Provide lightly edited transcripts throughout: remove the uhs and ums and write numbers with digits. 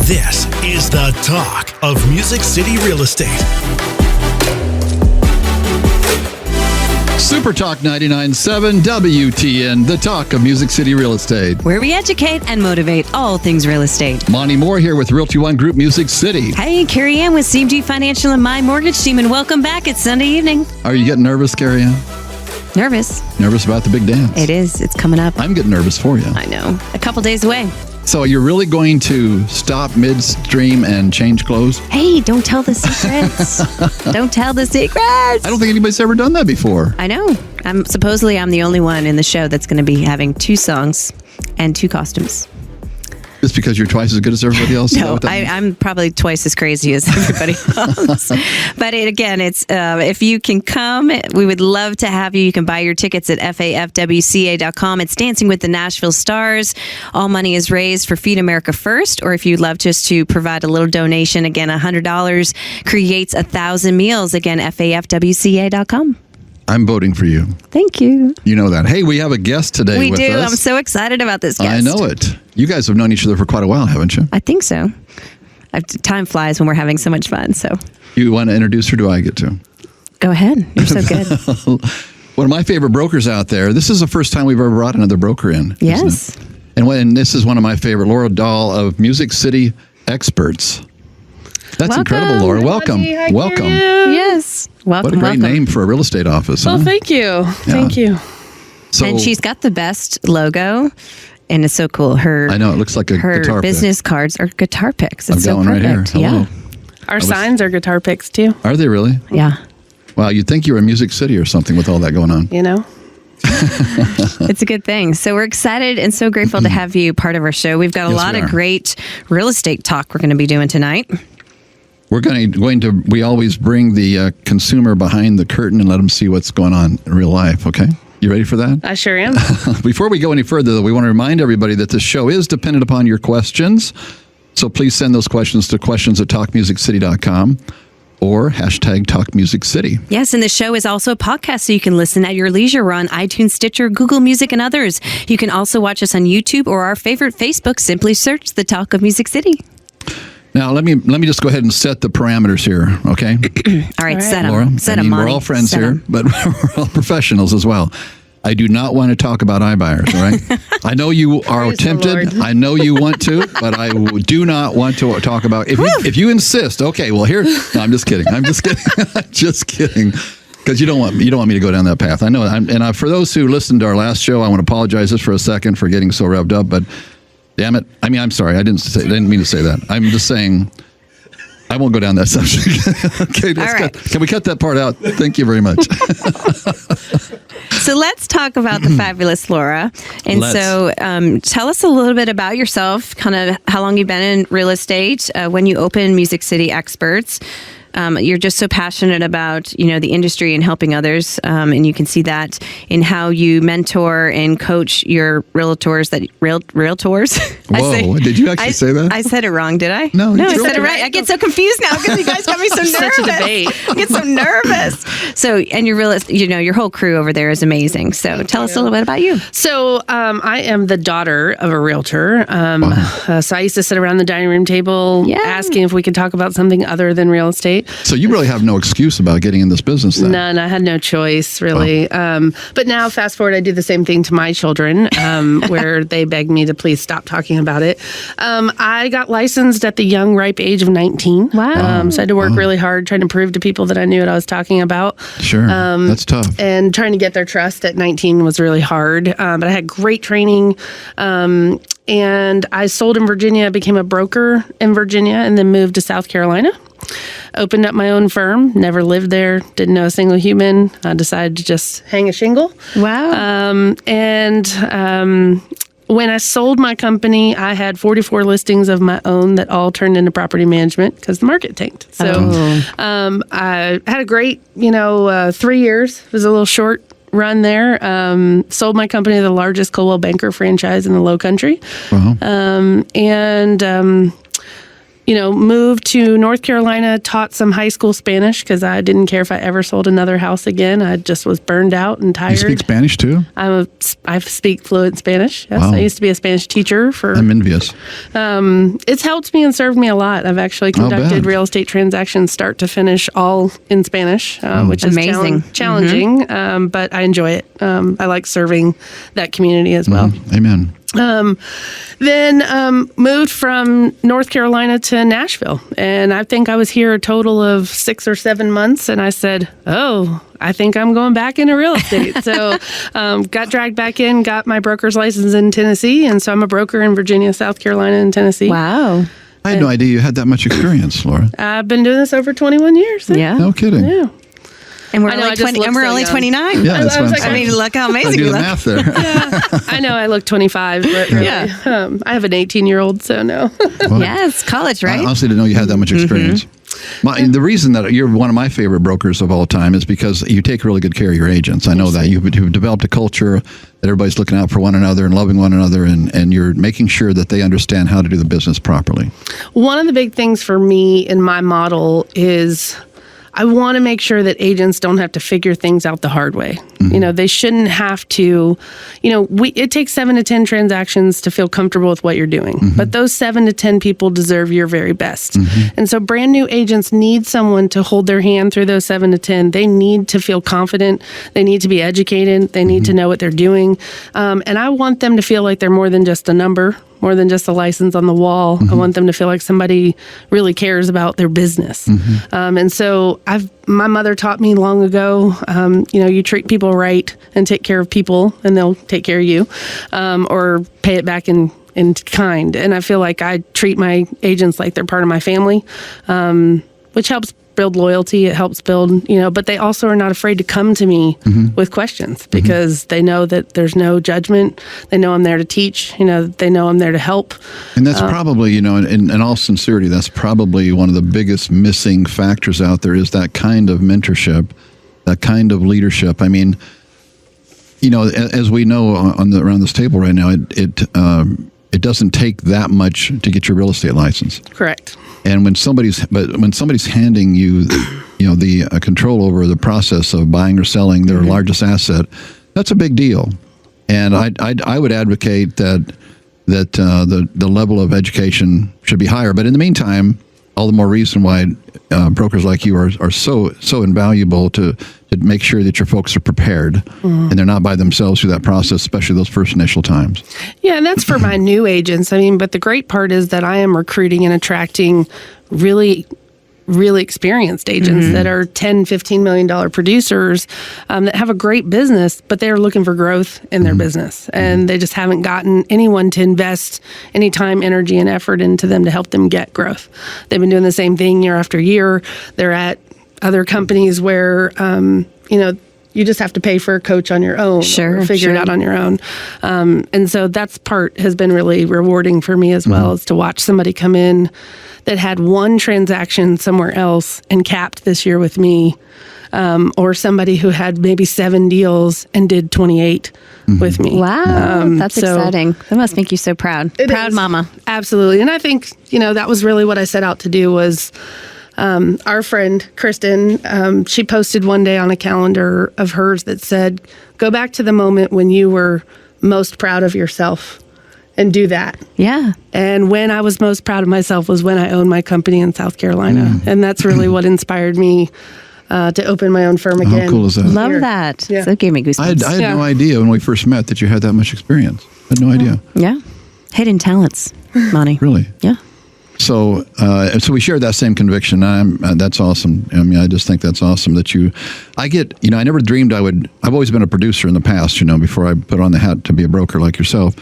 This is the talk of Music City Real Estate. Super Talk 99.7 WTN, the talk of Music City Real Estate. Where we educate and motivate all things real estate. Monte Mohr here with Realty One Group Music City. Hey, Carey Ann with CMG Financial and my mortgage team, and welcome back. It's Sunday evening. Are you getting nervous, Carey Ann? Nervous. Nervous about the big dance? It is. It's coming up. I'm getting nervous for you. I know. A couple days away. So you're really going to stop midstream and change clothes? Hey, don't tell the secrets. Don't tell the secrets. I don't think anybody's ever done that before. I know. I'm the only one in the show that's going to be having 2 songs and 2 costumes. It's because you're twice as good as everybody else? No, I'm probably twice as crazy as everybody else. But it's if you can come, we would love to have you. You can buy your tickets at fafwca.com. It's Dancing with the Nashville Stars. All money is raised for Feed America First, or if you'd love just to provide a little donation, again, $100 creates 1,000 meals. Again, fafwca.com. I'm voting for you. Thank you. You know that. Hey, we have a guest today with us. We do. I'm so excited about this guest. I know it. You guys have known each other for quite a while, haven't you? I think so. Time flies when we're having so much fun. So, you want to introduce her? Do I get to? Go ahead. You're so good. One of my favorite brokers out there. This is the first time we've ever brought another broker in. Yes. And this is one of my favorite, Laura Dahl of Music City Experts. That's incredible, Laura. Welcome. Hi, welcome. Yes. Welcome. What a great name for a real estate office. Well, thank you. Yeah. Thank you. So, and she's got the best logo, and it's so cool. I know, it looks like a guitar pick. Her business cards are guitar picks. It's I've got one right here. Hello. Yeah. Our signs are guitar picks, too. Are they really? Yeah. Wow, you'd think you were in Music City or something with all that going on. You know? It's a good thing. So we're excited and so grateful to have you part of our show. We've got a lot of great real estate talk we're going to be doing tonight. We're we always bring the consumer behind the curtain and let them see what's going on in real life, okay? You ready for that? I sure am. Before we go any further, though, we want to remind everybody that this show is dependent upon your questions. So please send those questions to questions@talkmusiccity.com or #TalkMusicCity. Yes, and the show is also a podcast, so you can listen at your leisure. We're on iTunes, Stitcher, Google Music, and others. You can also watch us on YouTube or our favorite Facebook. Simply search The Talk of Music City. Now, let me just go ahead and set the parameters here, okay? All right, set them. Laura, set them, we're all friends here, but we're all professionals as well. I do not want to talk about iBuyers, all right? I know you are tempted. I know you want to, but I do not want to talk about... If you insist, okay, well, here... No, I'm just kidding. I'm just kidding. Because you don't want me to go down that path. I know. For those who listened to our last show, I want to apologize just for a second for getting so revved up, but... Damn it. I mean, I'm sorry. I didn't mean to say that. I'm just saying I won't go down that subject. Okay, can we cut that part out? Thank you very much. So let's talk about the fabulous Laura. And so tell us a little bit about yourself, kind of how long you've been in real estate, when you opened Music City Experts. You're just so passionate about, the industry and helping others. And you can see that in how you mentor and coach your realtors. Whoa, did you actually say that? I said it wrong, did I? No, I said it right. I get so confused now because you guys got me so nervous. Such a debate. I get so nervous. So, and your whole crew over there is amazing. So tell us a little bit about you. So I am the daughter of a realtor. So I used to sit around the dining room table asking if we could talk about something other than real estate. So you really have no excuse about getting in this business then? None. I had no choice, really. Wow. But now, fast forward, I do the same thing to my children, where they beg me to please stop talking about it. I got licensed at the young, ripe age of 19. Wow. So I had to work really hard trying to prove to people that I knew what I was talking about. Sure. That's tough. And trying to get their trust at 19 was really hard. But I had great training. And I sold in Virginia, became a broker in Virginia, and then moved to South Carolina. Opened up my own firm, never lived there, didn't know a single human. I decided to just hang a shingle. Wow. When I sold my company, I had 44 listings of my own that all turned into property management because the market tanked. So I had a great, 3 years. It was a little short run there. Sold my company to the largest Coldwell Banker franchise in the Low Country. Wow. moved to North Carolina, taught some high school Spanish because I didn't care if I ever sold another house again. I just was burned out and tired. You speak Spanish too? I speak fluent Spanish. Yes, Wow. I used to be a Spanish teacher I'm envious. It's helped me and served me a lot. I've actually conducted real estate transactions start to finish all in Spanish, which is Amazing. challenging, but I enjoy it. I like serving that community as well. Amen. Then moved from North Carolina to Nashville. And I think I was here a total of 6 or 7 months. And I said, I think I'm going back into real estate. So got dragged back in, got my broker's license in Tennessee. And so I'm a broker in Virginia, South Carolina, and Tennessee. Wow. I had no idea you had that much experience, Laura. I've been doing this over 21 years. Yeah. No kidding. Yeah. And we're I know, only I just 20, look and we're so only young. 29. Yeah, that's I was what I'm like, saying. look how I amazing do you the look. math there. I know I look 25, but really, I have an 18-year-old, so no. Well, Yes, college, right? I honestly didn't know you had that much experience. The reason that you're one of my favorite brokers of all time is because you take really good care of your agents. I know that. You've developed a culture that everybody's looking out for one another and loving one another, and you're making sure that they understand how to do the business properly. One of the big things for me in my model is I want to make sure that agents don't have to figure things out the hard way. They shouldn't have to, it takes 7 to 10 transactions to feel comfortable with what you're doing. But those 7 to 10 people deserve your very best. And so brand new agents need someone to hold their hand through those 7 to 10. They need to feel confident. They need to be educated. They need to know what they're doing. And I want them to feel like they're more than just a number, more than just a license on the wall. I want them to feel like somebody really cares about their business. And so my mother taught me long ago, you treat people right and take care of people and they'll take care of you, or pay it back in kind. And I feel like I treat my agents like they're part of my family, which helps build loyalty. It helps build, but they also are not afraid to come to me with questions because they know that there's no judgment. They know I'm there to teach, they know I'm there to help. And that's probably, in all sincerity, that's probably one of the biggest missing factors out there is that kind of mentorship, that kind of leadership. I mean, as we know around this table right now, it doesn't take that much to get your real estate license. Correct. And when somebody's handing you, the control over the process of buying or selling their largest asset, that's a big deal. And I would advocate that the level of education should be higher. But in the meantime, all the more reason why brokers like you are so invaluable to make sure that your folks are prepared and they're not by themselves through that process, especially those first initial times. Yeah, and that's for my new agents. But the great part is that I am recruiting and attracting really experienced agents that are $10, $15 million producers that have a great business, but they're looking for growth in their business. And they just haven't gotten anyone to invest any time, energy, and effort into them to help them get growth. They've been doing the same thing year after year. They're at other companies where, you just have to pay for a coach on your own, or figure it out on your own. And so that's part has been really rewarding for me as well, is to watch somebody come in that had one transaction somewhere else and capped this year with me, or somebody who had maybe 7 deals and did 28 with me. Wow, that's exciting. That must make you so proud. Proud mama. Absolutely. And I think, that was really what I set out to do was, our friend, Kristen, she posted one day on a calendar of hers that said, go back to the moment when you were most proud of yourself and do that. Yeah. And when I was most proud of myself was when I owned my company in South Carolina. And that's really what inspired me to open my own firm again. How cool is that? Love that. Yeah. So it gave me goosebumps. I had no idea when we first met that you had that much experience. I had no idea. Yeah. Hidden talents, Monte. Really? Yeah. So we share that same conviction. That's awesome. I just think that's awesome that I never dreamed I've always been a producer in the past, before I put on the hat to be a broker like yourself.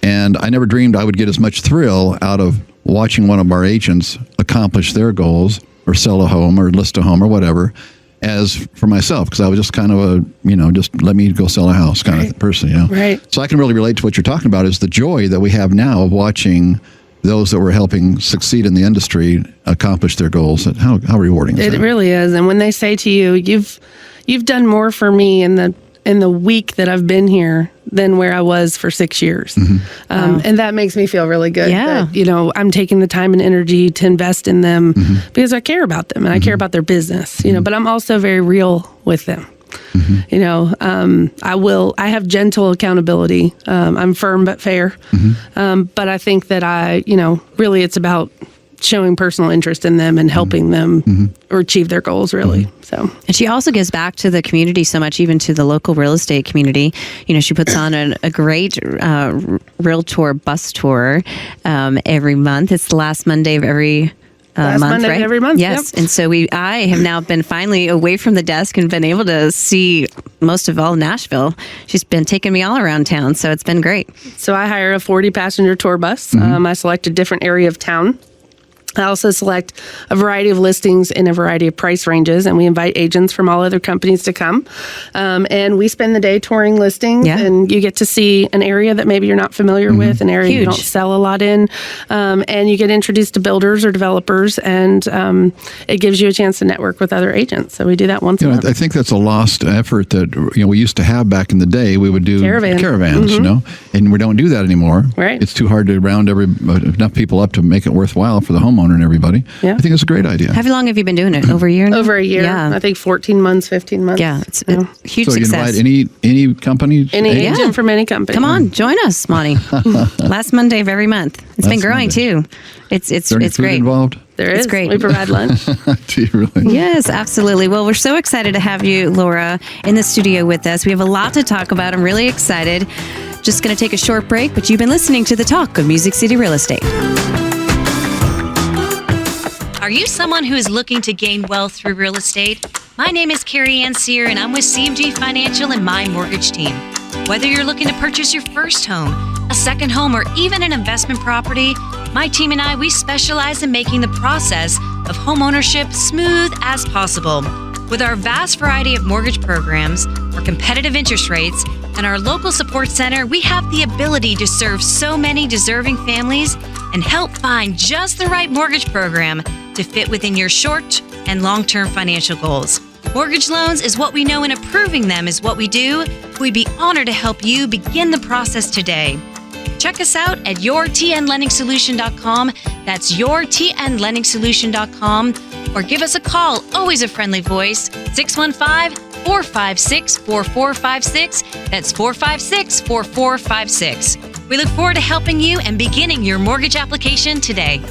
And I never dreamed I would get as much thrill out of watching one of our agents accomplish their goals or sell a home or list a home or whatever as for myself, because I was just kind of just let me go sell a house kind of person, Right. So I can really relate to what you're talking about is the joy that we have now of watching those that we're helping succeed in the industry accomplish their goals. How rewarding is that? It really is. And when they say to you, you've done more for me in the week that I've been here than where I was for 6 years. And that makes me feel really good. Yeah. That, I'm taking the time and energy to invest in them because I care about them and I care about their business, but I'm also very real with them. I have gentle accountability. I'm firm but fair. But I think that really it's about showing personal interest in them and helping them or achieve their goals, really. So, and she also gives back to the community so much, even to the local real estate community. She puts on a great realtor bus tour every month. It's the last Monday of every month, Monday right? Every month, yes. Yep. And so I have now been finally away from the desk and been able to see most of all Nashville. She's been taking me all around town, so it's been great. So I hire a 40-passenger tour bus. I select a different area of town. I also select a variety of listings in a variety of price ranges, and we invite agents from all other companies to come. And we spend the day touring listings, and you get to see an area that maybe you're not familiar with, an area you don't sell a lot in, and you get introduced to builders or developers, and it gives you a chance to network with other agents. So we do that once a month. I think that's a lost effort that we used to have back in the day. We would do caravans, and we don't do that anymore. Right. It's too hard to round enough people up to make it worthwhile for the homeowner and everybody. I think it's a great idea. How long have you been doing it? Over a year now? Over a year. Yeah. I think 14 months, 15 months. Yeah, it's a huge so success. So you invite any company? Any agent from any company. Come on, join us, Monte. Last Monday of every month. It's been growing too. It's food great. Involved? There is. It's great. We provide lunch. Do you really? Yes, absolutely. Well, we're so excited to have you, Laura, in the studio with us. We have a lot to talk about. I'm really excited. Just going to take a short break, but you've been listening to the talk of Music City Real Estate. Are you someone who is looking to gain wealth through real estate? My name is Carey Ann Cyr, and I'm with CMG Financial and my mortgage team. Whether you're looking to purchase your first home, a second home, or even an investment property, my team and we specialize in making the process of home ownership smooth as possible. With our vast variety of mortgage programs, our competitive interest rates, and our local support center, we have the ability to serve so many deserving families and help find just the right mortgage program to fit within your short and long-term financial goals. Mortgage loans is what we know, and approving them is what we do. We'd be honored to help you begin the process today. Check us out at yourtnlendingsolution.com. That's yourtnlendingsolution.com. Or give us a call, always a friendly voice, 615-456-4456. That's 456-4456. We look forward to helping you and beginning your mortgage application today.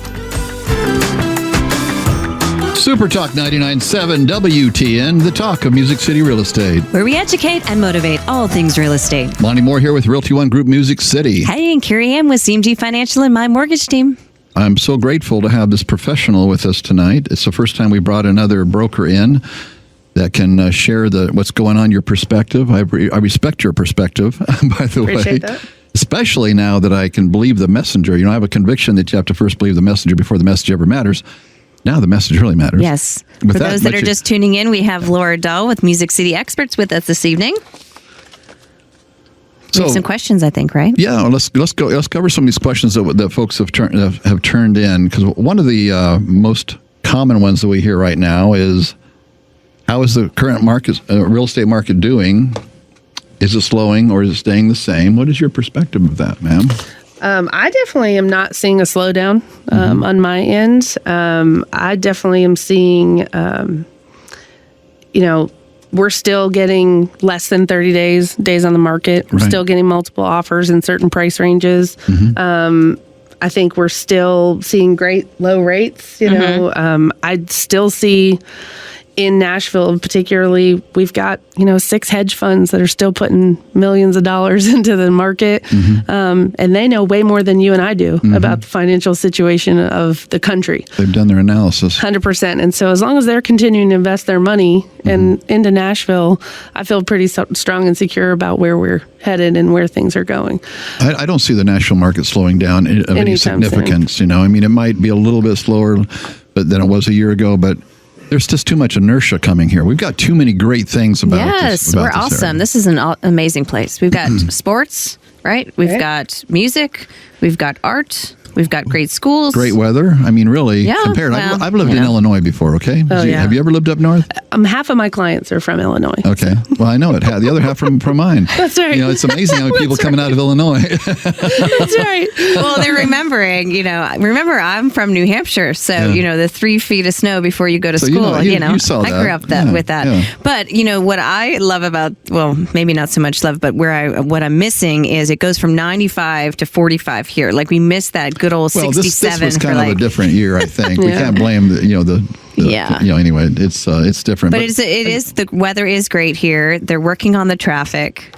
Super Talk 99.7 WTN, the talk of Music City Real Estate. Where we educate and motivate all things real estate. Monte Mohr here with Realty One Group Music City. Hey, and Carey Ann with CMG Financial and my mortgage team. I'm so grateful to have this professional with us tonight. It's the first time we brought another broker in that can share what's going on, your perspective. I respect your perspective, by the Appreciate way. That. Especially now that I can believe the messenger. I have a conviction that you have to first believe the messenger before the message ever matters. Now the message really matters. Yes. For those that are just tuning in, we have Laura Dahl with Music City Experts with us this evening. We have some questions, I think, right? Yeah, let's go. Let's cover some of these questions that folks have turned in, because one of the most common ones that we hear right now is, how is the current market, real estate market doing? Is it slowing or is it staying the same? What is your perspective of that, ma'am? I definitely am not seeing a slowdown on my end. I definitely am seeing, we're still getting less than 30 days on the market. We're still getting multiple offers in certain price ranges. I think we're still seeing great low rates. I still see in Nashville, particularly, we've got 6 hedge funds that are still putting millions of dollars into the market, and they know way more than you and I do about the financial situation of the country. They've done their analysis. 100%. And so as long as they're continuing to invest their money into Nashville, I feel pretty strong and secure about where we're headed and where things are going. I don't see the national market slowing down of any significance. It might be a little bit slower than it was a year ago, but there's just too much inertia coming here. We've got too many great things about this. Yes, we're awesome. This is an amazing place. We've got sports, right? We've got music. We've got art. We've got great schools. Great weather. I mean, really, Yeah, compared. well, I've lived in Illinois before, okay? Have you ever lived up north? Half of my clients are from Illinois. Okay. Well, I know it. The other half from mine. That's right. It's amazing how many people coming out of Illinois. That's right. Well, they're remembering, remember I'm from New Hampshire. So, the 3 feet of snow before you go to school, you saw that. I grew up with that. Yeah. But, what I love about, well, maybe not so much love, but what I'm missing is it goes from 95 to 45 here. Like we missed that good old 67. This was kind of a different year, I think. We can't blame anyway, it's different. But it is the weather is great here. They're working on the traffic.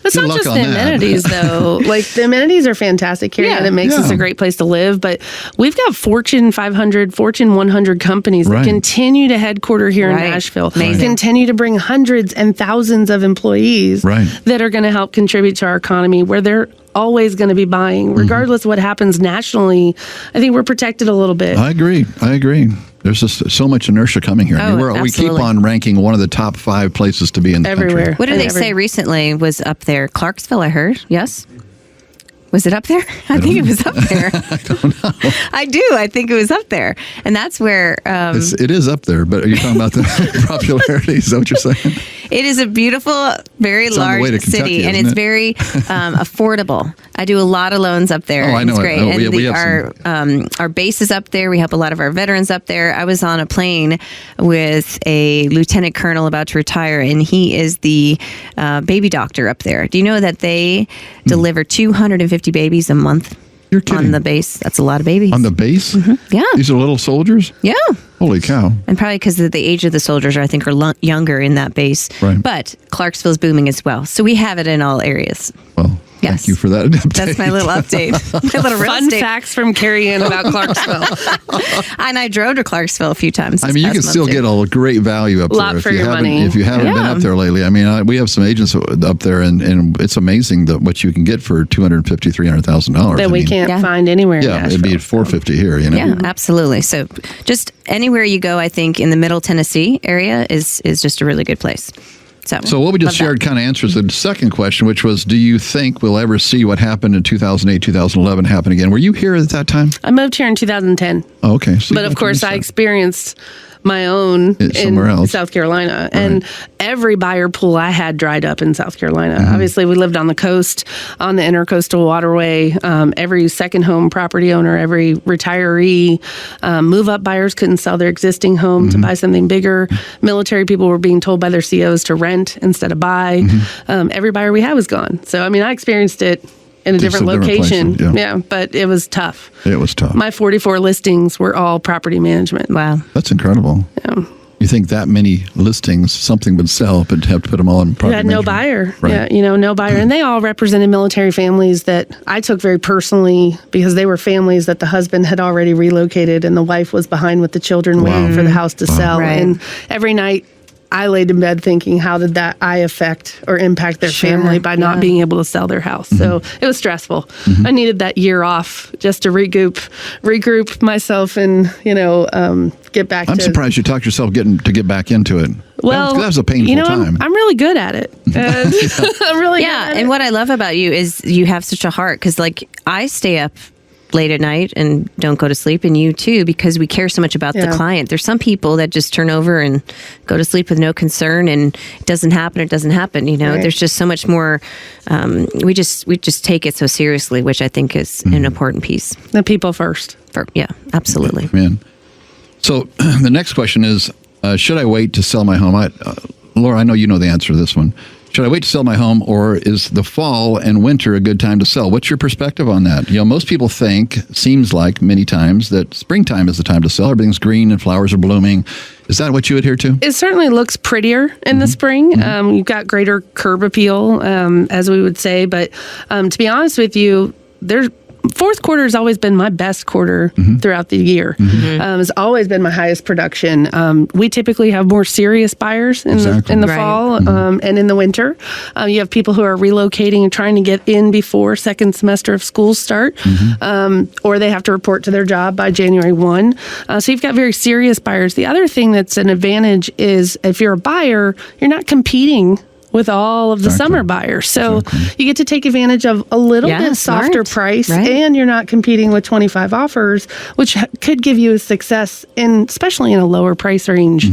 It's not just the amenities, though. Like, the amenities are fantastic here, and it makes us a great place to live. But we've got Fortune 500, Fortune 100 companies that continue to headquarter here in Nashville. Amazing. Continue to bring hundreds and thousands of employees that are going to help contribute to our economy, where they're always going to be buying, regardless of what happens nationally. I think we're protected a little bit. I agree. There's just so much inertia coming here. We keep on ranking one of the top 5 places to be in the country. What did they say recently was up there? Clarksville, I heard. Yes? Was it up there? I think it was up there. I don't know. I do. I think it was up there. And that's where... it is up there, but are you talking about the popularity? Is that what you're saying? It is a beautiful, very large city, and it's very affordable. I do a lot of loans up there. Oh, I know. It's great. And our base is up there. We help a lot of our veterans up there. I was on a plane with a lieutenant colonel about to retire, and he is the baby doctor up there. Do you know that they deliver 250 babies a month? You're kidding. On the base. That's a lot of babies. On the base? Mm-hmm. Yeah. These are little soldiers? Yeah. Holy cow. And probably because of the age of the soldiers, I think, are younger in that base. Right. But Clarksville's booming as well. So we have it in all areas. Well, thank you for that update. That's my little update. My little real Fun estate facts from Carey Ann about Clarksville. And I drove to Clarksville a few times. I mean, you can still get a great value up there for your money. If you haven't been up there lately. I mean, we have some agents up there, and it's amazing what you can get for $250,000, $300,000 that we can't find anywhere. Yeah, it'd be $450 here. Yeah, absolutely. So just anywhere you go, I think in the Middle Tennessee area is just a really good place. So what we just shared kind of answers the second question, which was, do you think we'll ever see what happened in 2008, 2011 happen again? Were you here at that time? I moved here in 2010. Oh, okay. So but of course, I experienced my own in South Carolina. And every buyer pool I had dried up in South Carolina. Obviously, we lived on the coast, on the intercoastal waterway. Every second home property owner, every retiree, move-up buyers couldn't sell their existing home to buy something bigger. Military people were being told by their COs to rent instead of buy. Every buyer we had was gone. So, I mean, I experienced it in a different location. Yeah, but it was tough. It was tough. My 44 listings were all property management. Wow. That's incredible. Yeah. You think that many listings, something would sell, but have to put them all in property management? You had no buyer. Right. Yeah, no buyer. And they all represented military families that I took very personally because they were families that the husband had already relocated and the wife was behind with the children waiting for the house to sell. Right. And every night I laid in bed thinking, how did that affect or impact their family by not being able to sell their house? So it was stressful. I needed that year off just to regroup myself and, get back I'm surprised you talked yourself get back into it. Well, that was a painful time. I'm really good at it. I'm really good at it. And what I love about you is you have such a heart because, I stay up late at night and don't go to sleep, and you too, because we care so much about the client. There's some people that just turn over and go to sleep with no concern, and it doesn't happen. There's just so much more. We just take it so seriously, which I think is an important piece. The people first. Absolutely. Man. So the next question is, should I wait to sell my home? Laura, I know you know the answer to this one. Should I wait to sell my home, or is the fall and winter a good time to sell? What's your perspective on that? Most people seems like many times that springtime is the time to sell. Everything's green and flowers are blooming. Is that what you adhere to? It certainly looks prettier in the spring. You've got greater curb appeal, as we would say. But to be honest with you, fourth quarter has always been my best quarter throughout the year. It's always been my highest production. We typically have more serious buyers in the fall and in the winter. You have people who are relocating and trying to get in before second semester of school start, or they have to report to their job by January 1. So you've got very serious buyers. The other thing that's an advantage is if you're a buyer, you're not competing with all of the summer buyers. So you get to take advantage of a little bit softer price, and you're not competing with 25 offers, which could give you a success especially in a lower price range,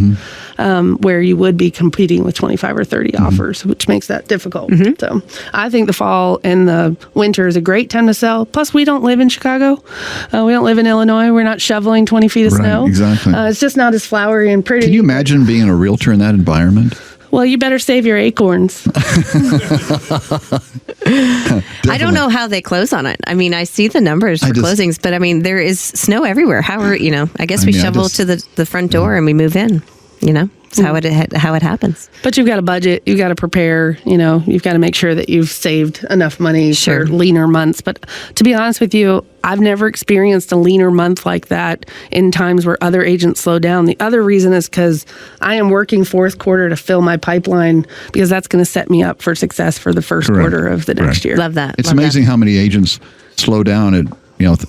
where you would be competing with 25 or 30 offers, which makes that difficult. So I think the fall and the winter is a great time to sell. Plus, we don't live in Chicago. We don't live in Illinois. We're not shoveling 20 feet of snow. Exactly. It's just not as flowery and pretty. Can you imagine being a realtor in that environment? Well, you better save your acorns. I don't know how they close on it. I mean, I see the numbers for closings, but I mean, there is snow everywhere. How are, I guess we shovel to the front door and we move in, It's how it happens. But you've got a budget. You've got to prepare. You've got to make sure that you've saved enough money for leaner months. But to be honest with you, I've never experienced a leaner month like that in times where other agents slow down. The other reason is because I am working fourth quarter to fill my pipeline, because that's going to set me up for success for the first quarter of the next year. Love that. It's amazing how many agents slow down at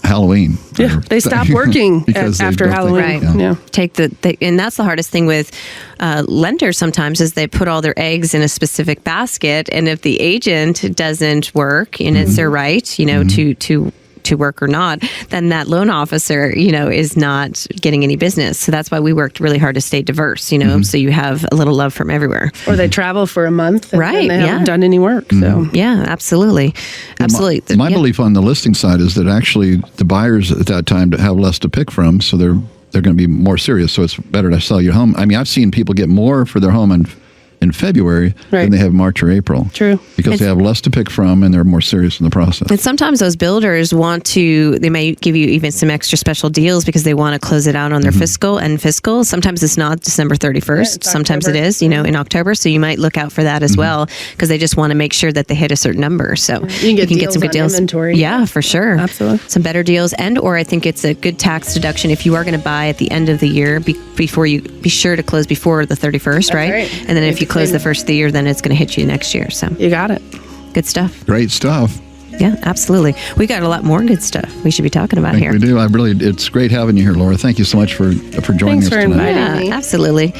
Halloween. Yeah, they stop working after Halloween. And that's the hardest thing with lenders sometimes, is they put all their eggs in a specific basket, and if the agent doesn't work and it's their right, to work or not, then that loan officer, is not getting any business. So that's why we worked really hard to stay diverse, so you have a little love from everywhere. Or they travel for a month and they haven't done any work. So yeah, absolutely. Absolutely. My belief on the listing side is that actually the buyers at that time have less to pick from, so they're going to be more serious. So it's better to sell your home. I mean, I've seen people get more for their home in February than they have March or April. True. Because they have less to pick from and they're more serious in the process. And sometimes those builders they may give you even some extra special deals because they want to close it out on their fiscal. Sometimes it's not December 31st. Sometimes it is, in October. So you might look out for that as well, because they just want to make sure that they hit a certain number. So you can get some good deals. Inventory. Yeah, for sure. Absolutely. Some better deals. Or I think it's a good tax deduction if you are going to buy at the end of the year, before you be sure to close before the 31st, right? And then if you close the first of the year, then it's going to hit you next year. So you got it. Good stuff. Great stuff. Yeah, absolutely. We got a lot more good stuff we should be talking about here. We do. It's great having you here, Laura. Thank you so much for joining us tonight. Inviting me. Absolutely.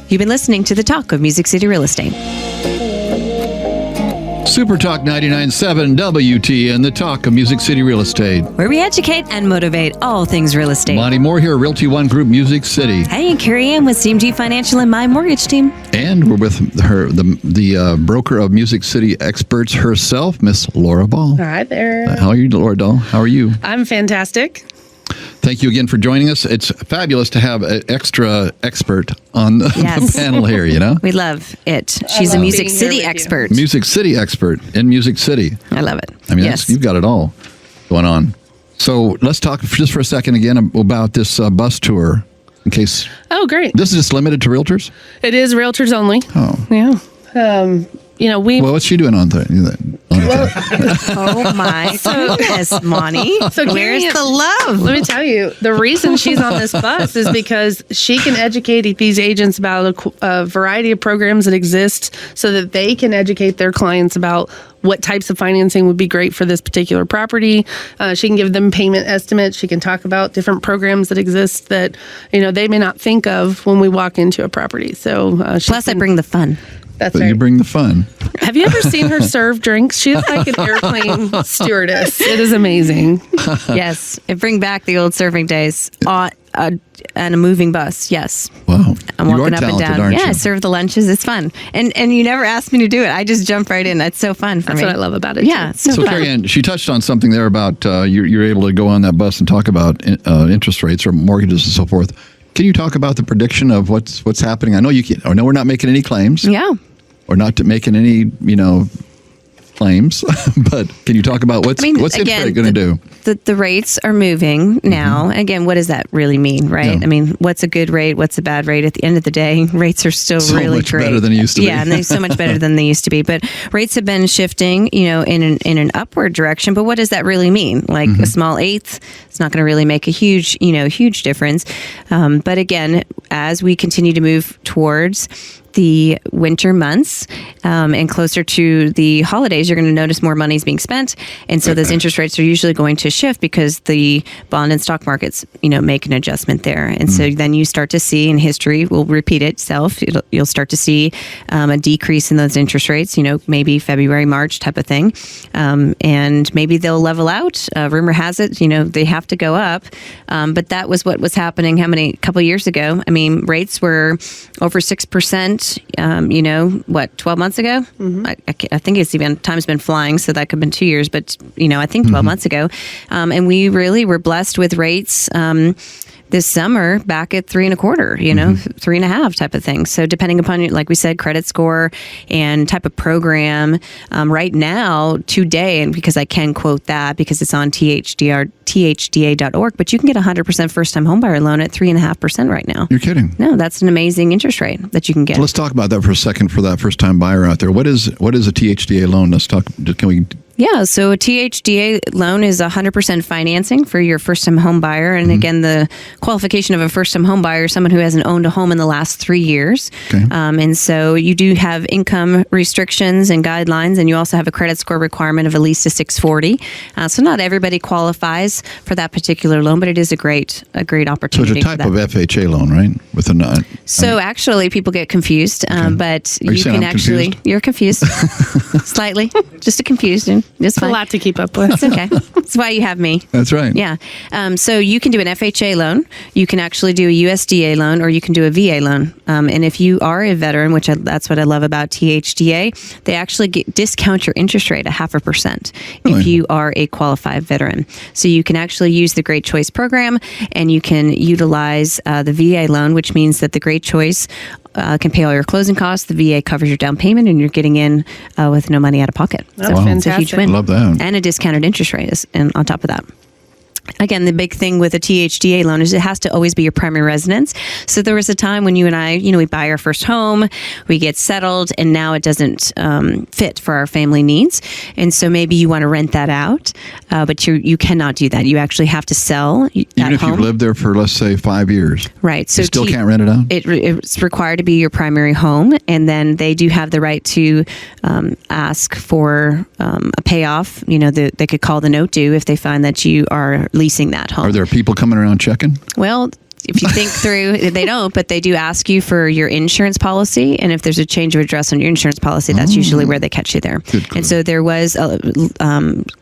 You've been listening to The Talk of Music City Real Estate. Super Talk 99.7 WT and The Talk of Music City Real Estate. Where we educate and motivate all things real estate. Monte Mohr here, Realty One Group, Music City. Hey, and Carey Ann with CMG Financial and my mortgage team. And we're with her, the broker of Music City experts herself, Miss Laura Dahl. Hi there. How are you, Laura Dahl? How are you? I'm fantastic. Thank you again for joining us. It's fabulous to have an extra expert on the panel here, We love it. She's a Music City expert. Music City expert in Music City. I love it. I mean, you've got it all going on. So let's talk just for a second again about this bus tour, in case. Oh, great. This is just limited to realtors? It is realtors only. Oh. Yeah. Well, what's she doing on there? Oh my goodness, Monty. So where's the love? Let me tell you, the reason she's on this bus is because she can educate these agents about a variety of programs that exist, so that they can educate their clients about what types of financing would be great for this particular property. She can give them payment estimates. She can talk about different programs that exist that they may not think of when we walk into a property. So plus, I bring the fun. That's but right. You bring the fun. Have you ever seen her serve drinks? She's like an airplane stewardess. It is amazing. Yes. Bring back the old surfing days on a moving bus. Yes. Wow. I'm walking up and talented, down. aren't you? I serve the lunches. It's fun. And you never asked me to do it. I just jump right in. That's so fun for me. That's what I love about it. Yeah. Too. So fun. Carey Ann, she touched on something there about you're able to go on that bus and talk about interest rates or mortgages and so forth. Can you talk about the prediction of what's happening? I know you can't. I know we're not making any claims. Yeah. Or not making any, claims, but can you talk about what's interest rate going to do? The rates are moving now. Mm-hmm. Again, what does that really mean, right? Yeah. I mean, what's a good rate? What's a bad rate? At the end of the day, rates are still really great. So much better than they used to be. Yeah, and they're so much better than they used to be. But rates have been shifting, in an upward direction. But what does that really mean? Like a small eighth, it's not going to really make a huge difference. But again, as we continue to move towards the winter months and closer to the holidays, you're going to notice more money is being spent. And so those interest rates are usually going to shift because the bond and stock markets, make an adjustment there. And so then you start to see, and history will repeat itself, you'll start to see a decrease in those interest rates, maybe February, March type of thing. And maybe they'll level out. Rumor has it, they have to go up. But that was what was happening a couple years ago. I mean, rates were over 6%, 12 months ago? Mm-hmm. I think it's even, time's been flying, so that could have been 2 years, but, I think 12 months ago. And we really were blessed with rates this summer back at 3.25, 3.5 type of thing. So depending upon, like we said, credit score and type of program, right now, today, and because I can quote that because it's on THDA.org, but you can get 100% first-time homebuyer loan at 3.5% right now. You're kidding? No, that's an amazing interest rate that you can get. So let's talk about that for a second for that first-time buyer out there. What is a THDA loan? Can we... Yeah, so a THDA loan is 100% financing for your first-time home buyer. And again, the qualification of a first-time home buyer is someone who hasn't owned a home in the last 3 years. Okay. And so you do have income restrictions and guidelines, and you also have a credit score requirement of at least a 640. So not everybody qualifies for that particular loan, but it is a great opportunity. So it's a type of FHA loan, right? With a So actually, people get confused, but you can actually... Confused? You're confused. Slightly. Just a confusion. It's a lot to keep up with. It's okay. That's why you have me. That's right. Yeah. So you can do an FHA loan. You can actually do a USDA loan, or you can do a VA loan. And if you are a veteran, that's what I love about THDA, they actually discount your interest rate 0.5% if you are a qualified veteran. So you can actually use the Great Choice program, and you can utilize the VA loan, which means that the Great Choice can pay all your closing costs. The VA covers your down payment, and you're getting in with no money out of pocket. That's fantastic. It's a huge win. Love that. And a discounted interest rate and on top of that. Again, the big thing with a THDA loan is it has to always be your primary residence. So there was a time when you and I, we buy our first home, we get settled, and now it doesn't fit for our family needs. And so maybe you want to rent that out, but you cannot do that. You actually have to sell that Even if home. you've lived there for, let's say, 5 years. Right. So you still can't rent it out? It's required to be your primary home, and then they do have the right to ask for a payoff. They could call the note due if they find that you are leasing that home. Are there people coming around checking? Well, if you think through, they don't, but they do ask you for your insurance policy. And if there's a change of address on your insurance policy, that's usually where they catch you there. And so there was a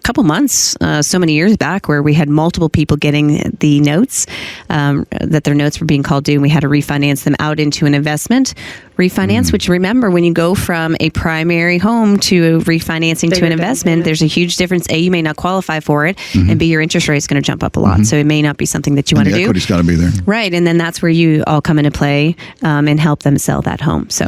couple months, so many years back, where we had multiple people getting the notes, that their notes were being called due, and we had to refinance them out into an investment refinance, which, remember, when you go from a primary home to refinancing to an investment, there's a huge difference. A, you may not qualify for it, and B, your interest rate is going to jump up a lot. So it may not be something that you want to do. The equity's got to be there. Right. And then that's where you all come into play and help them sell that home. So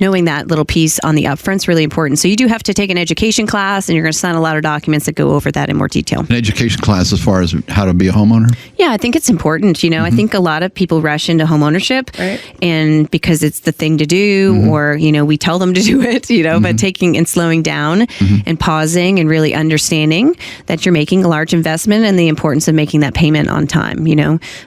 knowing that little piece on the upfront is really important. So you do have to take an education class, and you're going to sign a lot of documents that go over that in more detail. An education class as far as how to be a homeowner? Yeah, I think it's important. I think a lot of people rush into homeownership, and because it's the thing to do, or, we tell them to do it, but taking and slowing down and pausing and really understanding that you're making a large investment and the importance of making that payment on time.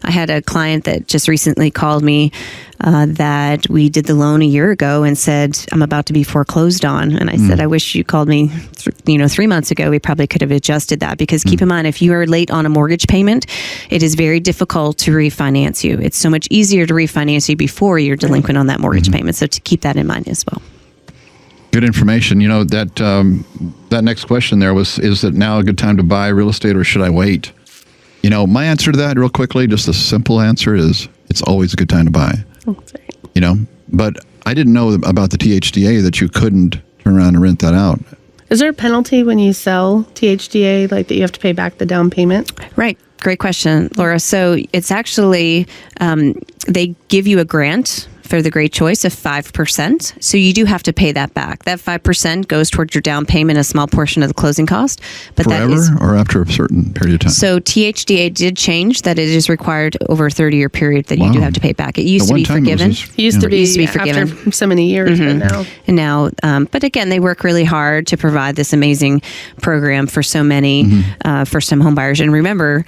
I had a client that just recently called me that we did the loan a year ago and said, I'm about to be foreclosed on. And I said, I wish you called me, 3 months ago. We probably could have adjusted that, because keep in mind, if you are late on a mortgage payment, it is very difficult to refinance you. It's so much easier to refinance you before you're delinquent on that mortgage payment. So to keep that in mind as well. Good information. That next question there was, is it now a good time to buy real estate, or should I wait? My answer to that real quickly, just a simple answer, is it's always a good time to buy. But I didn't know about the THDA that you couldn't turn around and rent that out. Is there a penalty when you sell THDA, like that you have to pay back the down payment? Right. Great question, Laura. So it's actually, they give you a grant for the Great Choice of 5%. So you do have to pay that back. That 5% goes towards your down payment, a small portion of the closing cost. But forever, that is, or after a certain period of time? So THDA did change that it is required over a 30-year period that you do have to pay back. It used to be forgiven. It used to be forgiven after so many years, but now. But again, they work really hard to provide this amazing program for so many first-time home buyers. And remember,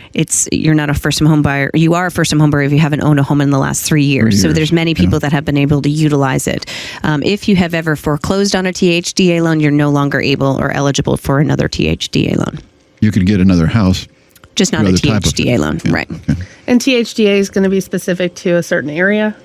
you're not a first-time home buyer. You are a first-time home buyer if you haven't owned a home in the last 3 years. So there's many people that have been able to utilize it. If you have ever foreclosed on a THDA loan, you're no longer able or eligible for another THDA loan. You could get another house. Just not a THDA loan, yeah, right. Okay. And THDA is going to be specific to a certain area?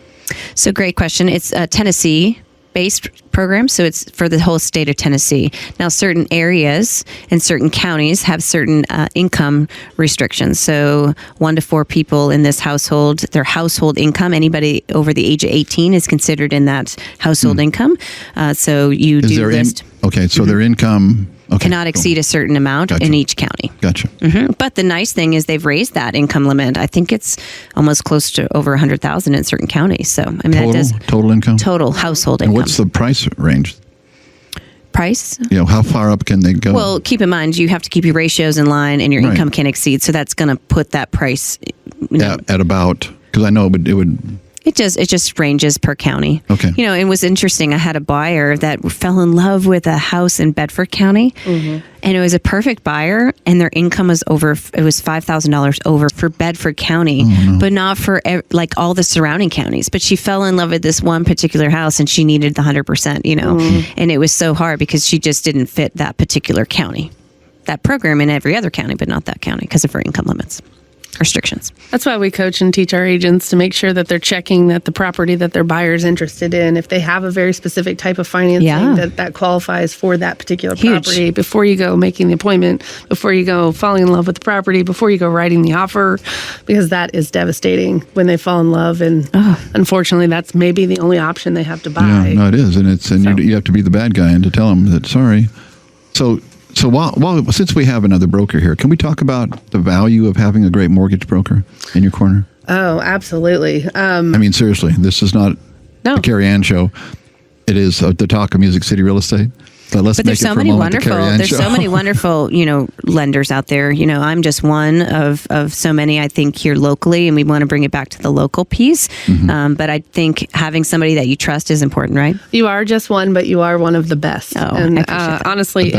So great question. It's a Tennessee-based program, so it's for the whole state of Tennessee. Now, certain areas and certain counties have certain income restrictions. So 1 to 4 people in this household, their household income, anybody over the age of 18 is considered in that household income. So you Is do their list... okay, so their income... Okay, cannot exceed a certain amount in each county. Gotcha. But the nice thing is they've raised that income limit. I think it's almost close to over 100,000 in certain counties. So I mean, that does total income? Total household And income. what's the price range? Price? How far up can they go? Well, keep in mind you have to keep your ratios in line, and your Right. income can't exceed. So that's going to put that price. At about, because I know it would. It just ranges per county. Okay. It was interesting. I had a buyer that fell in love with a house in Bedford County, and it was a perfect buyer, and their income was $5,000 over for Bedford County, but not for like all the surrounding counties. But she fell in love with this one particular house, and she needed the 100%, and it was so hard because she just didn't fit that particular county, that program in every other county, but not that county because of her income limits. Restrictions. That's why we coach and teach our agents to make sure that they're checking that the property that their buyer's interested in, if they have a very specific type of financing that qualifies for that particular property, before you go making the appointment, before you go falling in love with the property, before you go writing the offer, because that is devastating when they fall in love. And unfortunately, that's maybe the only option they have to buy. Yeah, no, it is. And you have to be the bad guy and to tell them that, sorry. So while since we have another broker here, can we talk about the value of having a great mortgage broker in your corner? Oh, absolutely. I mean, seriously, this is not the Carey Ann show. It is the talk of Music City Real Estate. But there's so many wonderful, lenders out there. I'm just one of so many, I think, here locally, and we want to bring it back to the local piece. But I think having somebody that you trust is important, right? You are just one, but you are one of the best. Oh, and I appreciate that. honestly,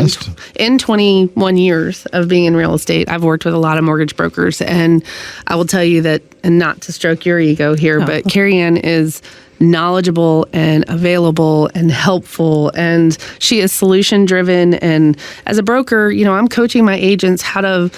in 21 years of being in real estate, I've worked with a lot of mortgage brokers, and I will tell you that, and not to stroke your ego here, but Carey Ann is knowledgeable and available and helpful, and she is solution driven. And as a broker, I'm coaching my agents how to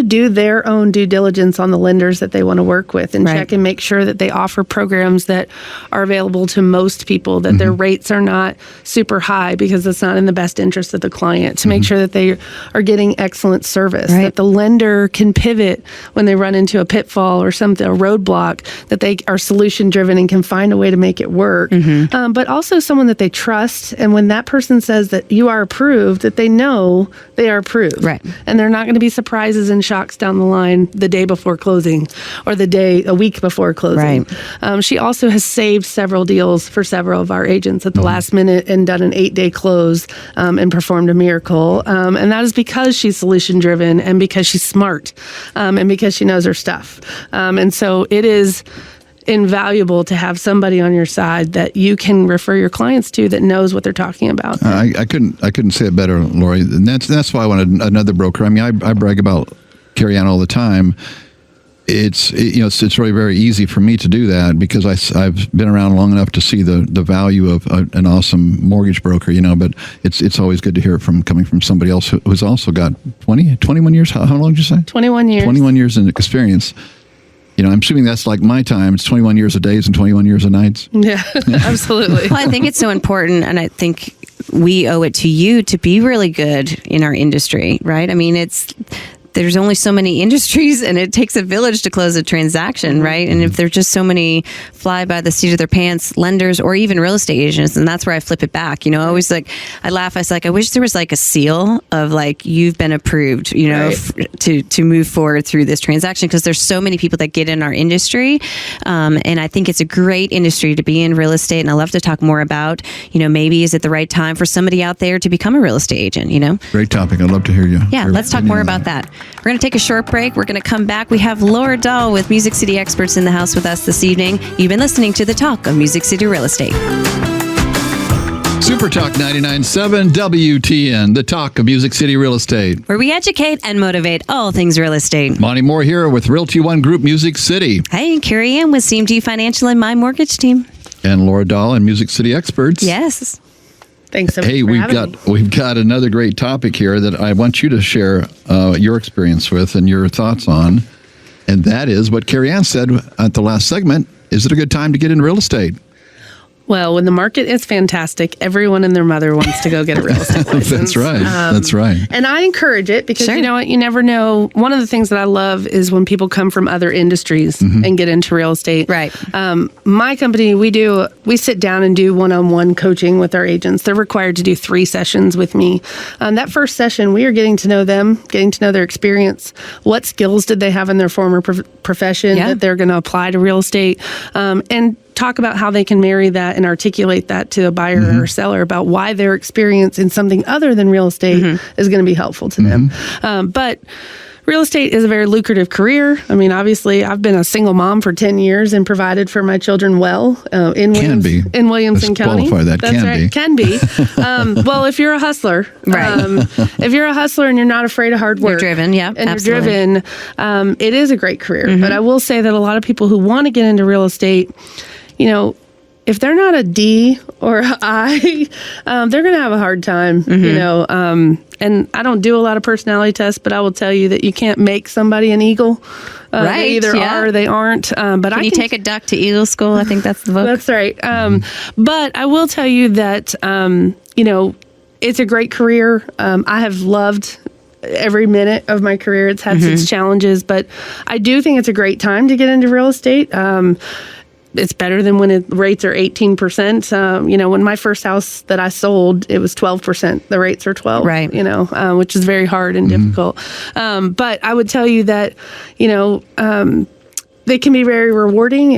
do their own due diligence on the lenders that they want to work with, and check and make sure that they offer programs that are available to most people, that their rates are not super high because it's not in the best interest of the client, to make sure that they are getting excellent service, that the lender can pivot when they run into a pitfall or something, a roadblock, that they are solution driven and can find a way to make it work. But also someone that they trust, and when that person says that you are approved, that they know they are approved. And they're not going to be surprises and shocks down the line the day before closing or a week before closing. She also has saved several deals for several of our agents at the last minute and done an 8-day close and performed a miracle. And that is because she's solution driven, and because she's smart, and because she knows her stuff. And so it is invaluable to have somebody on your side that you can refer your clients to that knows what they're talking about. I couldn't say it better, Lori. And that's why I wanted another broker. I mean, I brag about Carey Ann all the time. It's really very easy for me to do that because I've been around long enough to see the value of an awesome mortgage broker. But it's always good to hear it coming from somebody else who's also got 21 years. How long did you say? 21 years. 21 years in experience. I'm assuming that's like my time. It's 21 years of days and 21 years of nights. Yeah, absolutely. Well, I think it's so important, and I think we owe it to you to be really good in our industry, right? I mean, there's only so many industries, and it takes a village to close a transaction, right? And if there's just so many fly by the seat of their pants lenders or even real estate agents, and that's where I flip it back. I always I laugh. I was like, I wish there was like a seal of like, you've been approved, to move forward through this transaction, because there's so many people that get in our industry. And I think it's a great industry to be in, real estate. And I love to talk more about, maybe is it the right time for somebody out there to become a real estate agent, Great topic. I'd love to hear you. Yeah, let's talk more about that. We're going to take a short break. We're going to come back. We have Laura Dahl with Music City Experts in the house with us this evening. You've been listening to The Talk of Music City Real Estate. Super Talk 99.7 WTN, the talk of Music City real estate. Where we educate and motivate all things real estate. Monte Mohr here with Realty One Group Music City. Hey, Carey Ann with CMG Financial and my mortgage team. And Laura Dahl and Music City Experts. Yes. Thanks so much for having me. We've got another great topic here that I want you to share your experience with and your thoughts on. And that is what Carey Ann said at the last segment. Is it a good time to get into real estate? Well, when the market is fantastic, everyone and their mother wants to go get a real estate license. That's right. That's right. And I encourage it because, you know what, you never know. One of the things that I love is when people come from other industries and get into real estate. Right. My company, we sit down and do one-on-one coaching with our agents. They're required to do 3 sessions with me. That first session, we are getting to know them, getting to know their experience. What skills did they have in their former profession that they're going to apply to real estate? And talk about how they can marry that and articulate that to a buyer or seller about why their experience in something other than real estate is going to be helpful to them. But real estate is a very lucrative career. I mean, obviously, I've been a single mom for 10 years and provided for my children well in Williamson County. Qualify that. That's right. Can be. Well, if you're a hustler, if you're a hustler and you're not afraid of hard work, you're driven, and absolutely. You're driven, it is a great career. But I will say that a lot of people who want to get into real estate, you know, if they're not a D or an I, they're going to have a hard time, you know. And I don't do a lot of personality tests, but I will tell you that you can't make somebody an eagle. They either are or they aren't. But can you take a duck to Eagle School? I think that's the book. That's right. But I will tell you that, you know, it's a great career. I have loved every minute of my career. It's had its challenges, but I do think it's a great time to get into real estate. It's better than when rates are 18%. You know, when my first house that I sold, it was 12%. The rates are 12%, right? You know, which is very hard and difficult. But I would tell you that, you know, they can be very rewarding.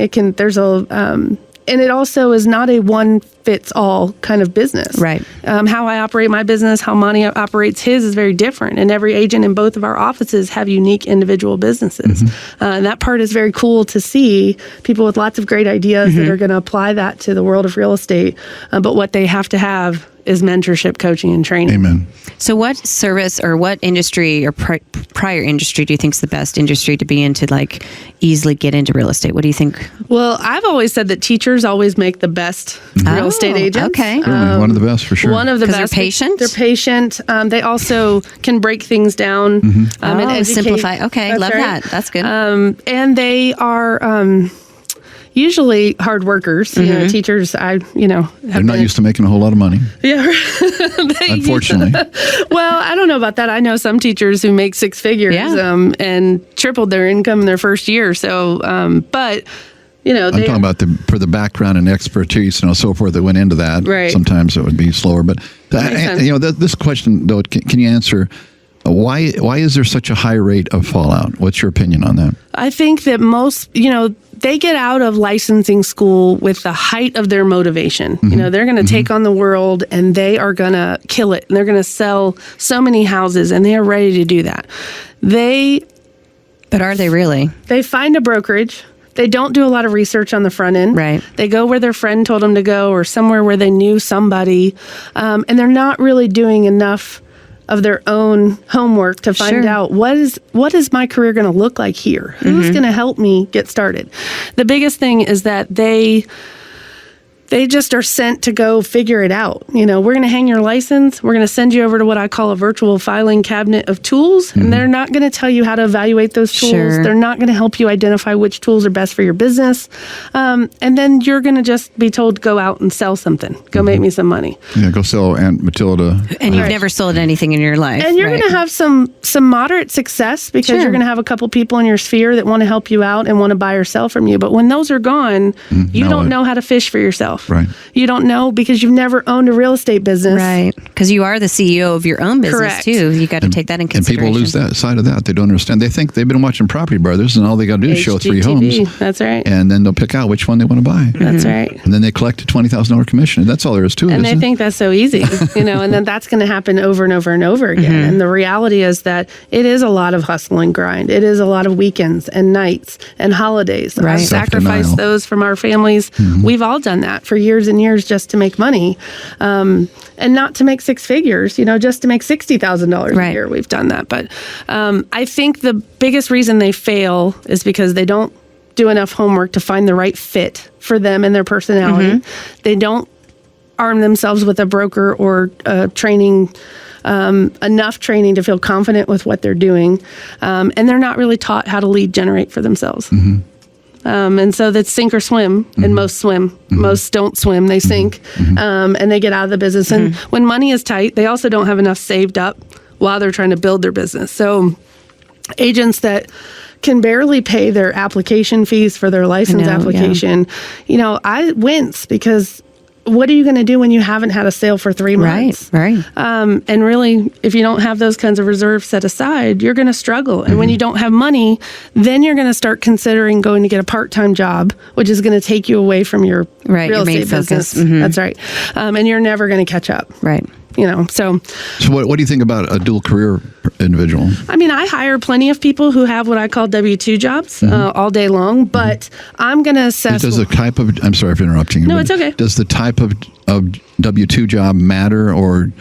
And it also is not a one-fits-all kind of business. Right. How I operate my business, how Monte operates his is very different. And every agent in both of our offices have unique individual businesses. And that part is very cool to see people with lots of great ideas that are going to apply that to the world of real estate. But what they have to have is mentorship, coaching, and training. Amen. So what service or what industry or prior industry do you think is the best industry to be in to like easily get into real estate? What do you think? Well, I've always said that teachers always make the best real estate agents. Okay. One of the best for sure. One of the best. They're patient? They're patient. They also can break things down and educate. Simplify. Okay, That's love right. that. That's good. And they are usually hard workers. You know, teachers, they're not used to making a whole lot of money. Yeah. Unfortunately. Well, I don't know about that. I know some teachers who make 6 figures and tripled their income in their first year. So, but, you know, I'm talking about for the background and expertise and so forth that went into that. Right. Sometimes it would be slower. But, this question, though, can you answer? Why is there such a high rate of fallout? What's your opinion on that? I think that most, they get out of licensing school with the height of their motivation. You know, they're going to take on the world and they are going to kill it. And they're going to sell so many houses and they are ready to do that. But are they really? They find a brokerage. They don't do a lot of research on the front end. Right. They go where their friend told them to go or somewhere where they knew somebody. And they're not really doing enough of their own homework to find out what is my career going to look like here? Who's going to help me get started? The biggest thing is that they just are sent to go figure it out. You know, we're going to hang your license. We're going to send you over to what I call a virtual filing cabinet of tools. And they're not going to tell you how to evaluate those tools. They're not going to help you identify which tools are best for your business. And then you're going to just be told, go out and sell something. Go make me some money. Yeah, go sell Aunt Matilda. And you've never sold anything in your life. And you're going to have some moderate success because you're going to have a couple people in your sphere that want to help you out and want to buy or sell from you. But when those are gone, you don't know how to fish for yourself. Right. You don't know because you've never owned a real estate business. Right. Because you are the CEO of your own business, Correct. too. You got to take that in consideration. And people lose that side of that. They don't understand. They think they've been watching Property Brothers and all they got to do is show 3 homes. That's right. And then they'll pick out which one they want to buy. That's right. And then they collect a $20,000 commission. That's all there is to it. And they think that's so easy, and then that's going to happen over and over and over again. And the reality is that it is a lot of hustle and grind. It is a lot of weekends and nights and holidays. Right. Sacrifice those from our families. We've all done that for years and years just to make money, and not to make six figures, just to make $60,000 a year. We've done that. But I think the biggest reason they fail is because they don't do enough homework to find the right fit for them and their personality. They don't arm themselves with a broker or training, enough training to feel confident with what they're doing. And they're not really taught how to lead generate for themselves. And so that's sink or swim, and most swim. Most don't swim, they sink, and they get out of the business. And when money is tight, they also don't have enough saved up while they're trying to build their business. So agents that can barely pay their application fees for their license application, I wince, because what are you going to do when you haven't had a sale for 3 months? Right. And really, if you don't have those kinds of reserves set aside, you're going to struggle. And when you don't have money, then you're going to start considering going to get a part-time job, which is going to take you away from your real estate business. That's right. And you're never going to catch up. Right. So what do you think about a dual career individual? I mean, I hire plenty of people who have what I call W-2 jobs all day long, but I'm going to assess. Does the type of, I'm sorry for interrupting you. No, it's okay. Does the type of W-2 job matter, or?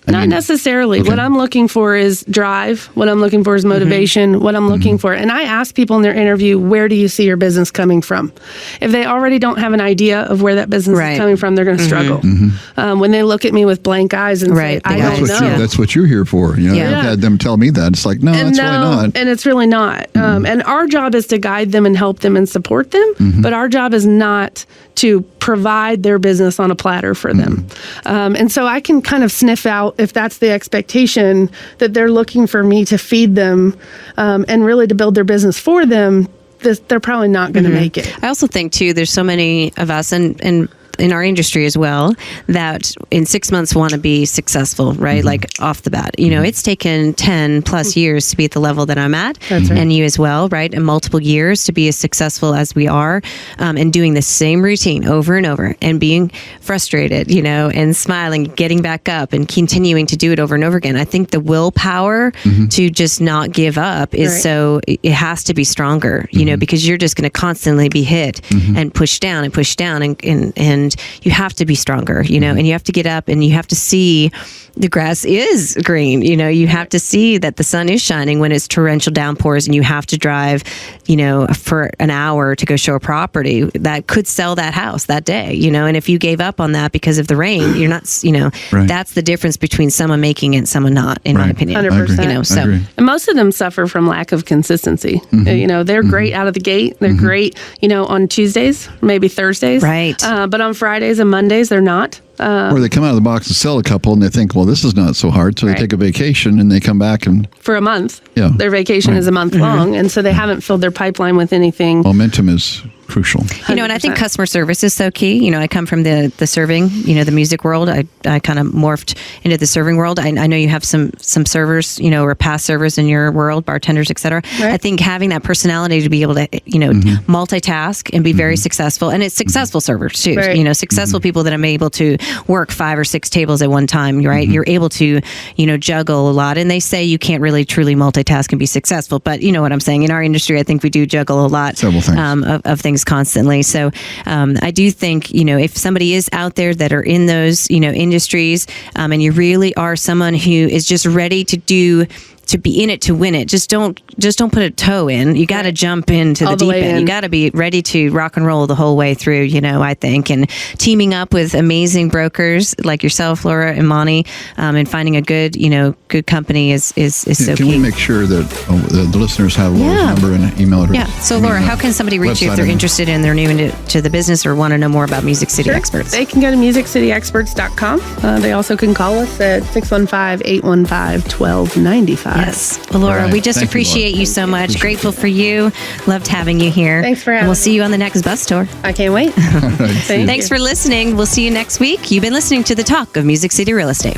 Not necessarily. Okay. What I'm looking for is drive. What I'm looking for is motivation. What I'm looking for. And I ask people in their interview, where do you see your business coming from? If they already don't have an idea of where that business is coming from, they're going to struggle. When they look at me with blank eyes and say, I don't know. That's what you're here for. I've had them tell me that. It's like, no, that's really not. And it's really not. And our job is to guide them and help them and support them. But our job is not to provide their business on a platter for them. And so I can kind of sniff out if that's the expectation, that they're looking for me to feed them and really to build their business for them, they're probably not going to make it. I also think, too, there's so many of us, and in our industry as well, that in 6 months want to be successful, right? Like off the bat. It's taken 10 plus years to be at the level that I'm at. That's right. And you as well, right? And multiple years to be as successful as we are, and doing the same routine over and over, and being frustrated, and smiling, getting back up and continuing to do it over and over again. I think the willpower to just not give up is it has to be stronger, because you're just going to constantly be hit and push down and you have to be stronger, and you have to get up and you have to see the grass is green. You have to see that the sun is shining when it's torrential downpours, and you have to drive, for an hour to go show a property that could sell that house that day, and if you gave up on that because of the rain, you're not, that's the difference between someone making it and someone not, in my opinion. 100%. And most of them suffer from lack of consistency. They're great out of the gate. They're great, on Tuesdays, maybe Thursdays. Right. But on Fridays and Mondays, they're not. Or they come out of the box and sell a couple, and they think, well, this is not so hard. So they take a vacation, and they come back and... For a month. Yeah. Their vacation is a month long, and so they haven't filled their pipeline with anything. Momentum is crucial. 100%. And I think customer service is so key. I come from the serving, the music world. I kind of morphed into the serving world. I know you have some servers, or past servers in your world, bartenders, et cetera. Right. I think having that personality to be able to, multitask and be very successful. And it's successful servers too. Right. Successful people that are able to work 5 or 6 tables at one time, right? You're able to, juggle a lot. And they say you can't really truly multitask and be successful. But you know what I'm saying? In our industry, I think we do juggle a lot. Several things. Of things constantly. So I do think, if somebody is out there that are in those, industries, and you really are someone who is just ready to be in it to win it, just don't put a toe in. You got to jump into the deep end. You got to be ready to rock and roll the whole way through, I think. And teaming up with amazing brokers like yourself, Laura and Monte, and finding a good company is so key. Can we make sure that the listeners have Laura's number and email address? Yeah. So Laura, how can somebody reach you if they're interested and they're new into the business or want to know more about Music City Experts? They can go to musiccityexperts.com. They also can call us at 615-815-1295. Yes. Well, Laura, we just appreciate you so much. Grateful for you. Loved having you here. Thanks for having me. And we'll see you on the next bus tour. I can't wait. Thanks for listening. We'll see you next week. You've been listening to The Talk of Music City Real Estate.